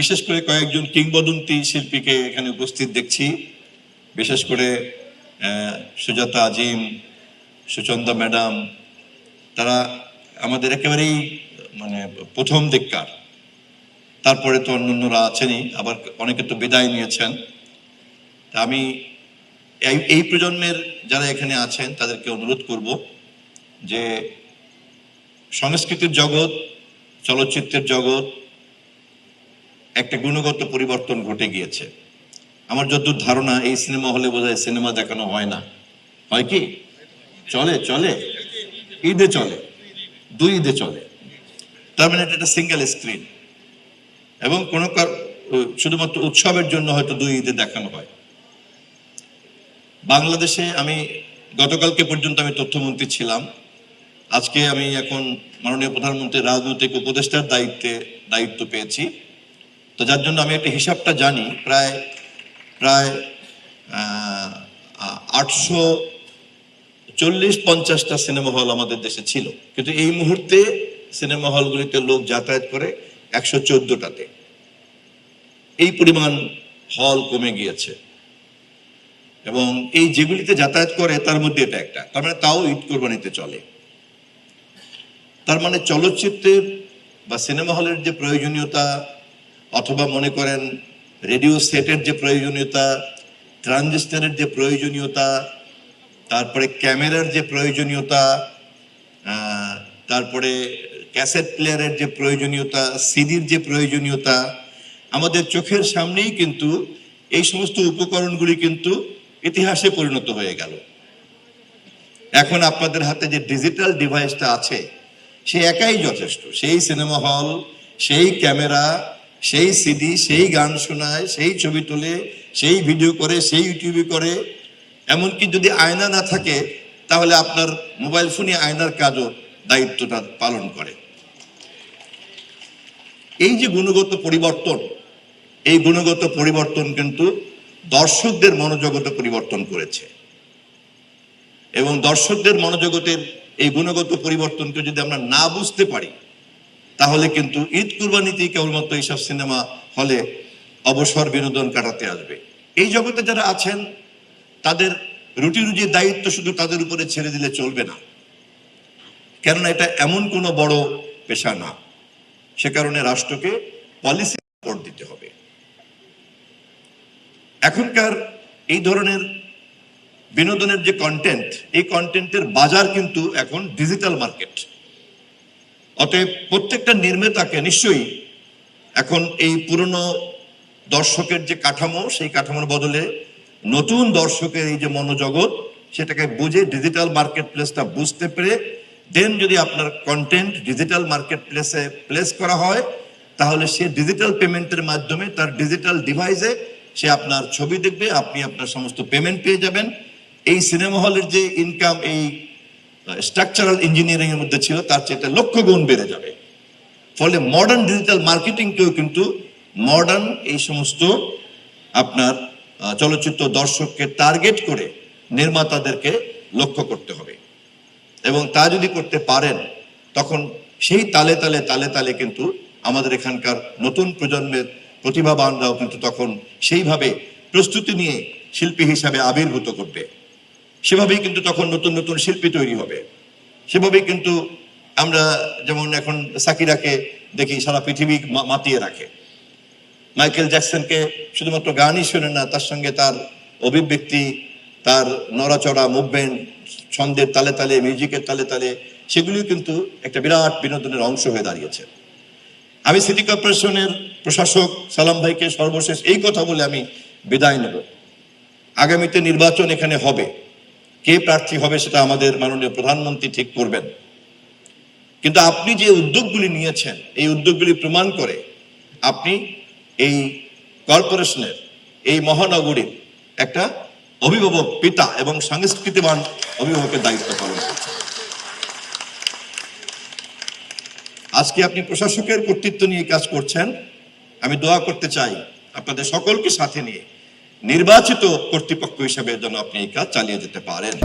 বিশেষ করে কয়েকজন কিংবদন্তি শিল্পীকে এখানে উপস্থিত দেখছি, বিশেষ করে সুজাতা আজিম, সুচন্দা ম্যাডাম, তারা আমাদের একেবারেই মানে প্রথম দিককার। তারপরে তো অন্যান্যরা আছেনই, আবার অনেকে তো বিদায় নিয়েছেন। আমি এই প্রজন্মের যারা এখানে আছেন তাদেরকে অনুরোধ করব যে সংস্কৃতির জগৎ, চলচ্চিত্রের জগৎ একটা গুণগত পরিবর্তন ঘটে গিয়েছে। আমার যতদূর ধারণা, এই সিনেমা হলে বোধহয় সিনেমা দেখানো হয় না, হয় কি? চলে চলে ঈদে চলে, 2 ঈদে চলে। তার মানে এটা একটা সিঙ্গেল স্ক্রিন, এবং কোনো শুধুমাত্র উৎসবের জন্য হয়তো 2 ঈদে দেখানো হয়। বাংলাদেশে আমি গতকালকে পর্যন্ত আমি তথ্যমন্ত্রী ছিলাম, আজকে আমি এখন মাননীয় প্রধানমন্ত্রীর রাজনৈতিক উপদেষ্টার দায়িত্ব পেয়েছি। তো যার জন্য আমি একটা হিসাবটা জানি, প্রায় 840-50টা সিনেমা হল আমাদের দেশে ছিল, কিন্তু এই মুহূর্তে সিনেমা হলগুলিতে লোক যাতায়াত করে 114টাতে। এই পরিমাণ হল কমে গিয়েছে, এবং এই যেগুলিতে যাতায়াত করে তার মধ্যে এটা একটা, তার মানে তাও ঈদ কোরবানিতে চলে। তার মানে চলচ্চিত্রের বা সিনেমা হলের যে প্রয়োজনীয়তা, অথবা মনে করেন রেডিও সেটের যে প্রয়োজনীয়তা, ট্রানজিস্টরের যে প্রয়োজনীয়তা, তারপরে ক্যামেরার যে প্রয়োজনীয়তা, তারপরে ক্যাসেট প্লেয়ারের যে প্রয়োজনীয়তা, সিডির যে প্রয়োজনীয়তা, আমাদের চোখের সামনেই কিন্তু এই সমস্ত উপকরণগুলি কিন্তু ইতিহাসে পরিণত হয়ে গেল। এখন আপনাদের হাতে যে ডিজিটাল ডিভাইসটা আছে, সে একাই যথেষ্ট। সেই সিনেমা হল, সেই ক্যামেরা, সেই সিডি, সেই গান শোনায়, সেই ছবি তোলে, সেই ভিডিও করে, সেই ইউটিউবে করে। এমনকি যদি আয়না না থাকে, তাহলে আপনার মোবাইল ফোনে আয়নার কাজও দায়িত্বটা পালন করে। এই যে গুণগত পরিবর্তন, এই গুণগত পরিবর্তন কিন্তু দর্শকদের মনোজগতে পরিবর্তন করেছে, এবং দর্শকদের মনোজগতের এই গুণগত পরিবর্তনকে যদি আমরা না বুঝতে পারি, তাহলে কিন্তু ঈদ কুরবানিতেই কেবলমাত্র এইসব সিনেমা হলে অবসর বিনোদন কাটাতে আসবে। এই জগতে যারা আছেন তাদের রুটি রুজির দায়িত্ব শুধু তাদের উপরে ছেড়ে দিলে চলবে না, কেননা এটা এমন কোনো বড় পেশা না। সে কারণে রাষ্ট্রকে পলিসি সাপোর্ট দিতে হবে। এখনকার এই ধরনের বিনোদনের যে কন্টেন্ট, এই কন্টেন্টের বাজার কিন্তু এখন ডিজিটাল মার্কেট। অতএব প্রত্যেকটা নির্মাতাকে নিশ্চয়ই এখন এই পুরনো দর্শকের যে কাঠামো, সেই কাঠামোর বদলে নতুন দর্শকের এই যে মনোজগৎ, সেটাকে বুঝে ডিজিটাল মার্কেট প্লেসটা বুঝতে পেরে দেন যদি আপনার কন্টেন্ট ডিজিটাল মার্কেট প্লেসে প্লেস করা হয়, তাহলে সে ডিজিটাল পেমেন্টের মাধ্যমে তার ডিজিটাল ডিভাইসে সে আপনার ছবি দেখবে, আপনি আপনার সমস্ত পেমেন্ট পেয়ে যাবেন। এই সিনেমা হলের যে ইনকাম এই স্ট্রাকচারাল ইঞ্জিনিয়ারিং এর মধ্যে ছিল, তার চেয়ে 1,00,000 গুণ বেড়ে যাবে। ফলে মডার্ন ডিজিটাল মার্কেটিংকেও কিন্তু মডার্ন এই সমস্ত আপনার চলচ্চিত্র দর্শককে টার্গেট করে নির্মাতাদেরকে লক্ষ্য করতে হবে, এবং তা যদি করতে পারেন, তখন সেই তালে তালে তালে তালে কিন্তু আমাদের এখানকার নতুন প্রজন্মের প্রতিভাবানরাও কিন্তু তখন সেইভাবে প্রস্তুতি নিয়ে শিল্পী হিসাবে আবির্ভূত করবে। সেভাবেই কিন্তু তখন নতুন নতুন শিল্পী তৈরি হবে। সেভাবেই কিন্তু আমরা যেমন এখন সাকিরাকে দেখি সারা পৃথিবী মাতিয়ে রাখে, মাইকেল জ্যাকসনকে শুধুমাত্র গানই শোনে না, তার সঙ্গে তার অভিব্যক্তি, তার নড়াচড়া, মুভমেন্ট, ছন্দের তালে তালে, মিউজিকের তালে তালে, সেগুলিও কিন্তু একটা বিরাট বিনোদনের অংশ হয়ে দাঁড়িয়েছে। আমি সিটি কর্পোরেশনের প্রশাসক সালাম ভাইকে সর্বশেষ এই কথা বলে আমি বিদায় নেব। আগামীতে নির্বাচন এখানে হবে, কে প্রার্থী হবে সেটা আমাদের মাননীয় প্রধানমন্ত্রী ঠিক করবেন, কিন্তু আপনি যে উদ্যোগগুলি নিয়েছেন, এই উদ্যোগগুলি প্রমাণ করে আপনি এই কর্পোরেশনের, এই মহানগরীর একটা অভিভাবক, পিতা এবং সংস্কৃতিবান অভিভাবকের দায়িত্ব পালন করছেন। আজকে আপনি প্রশাসকের কর্তৃত্ব নিয়ে কাজ করছেন। আমি দোয়া করতে চাই আপনাদের সকলকে সাথে নিয়ে নির্বাচিত কর্তৃপক্ষ হিসেবে যেন আপনি এই কাজ চালিয়ে যেতে পারেন।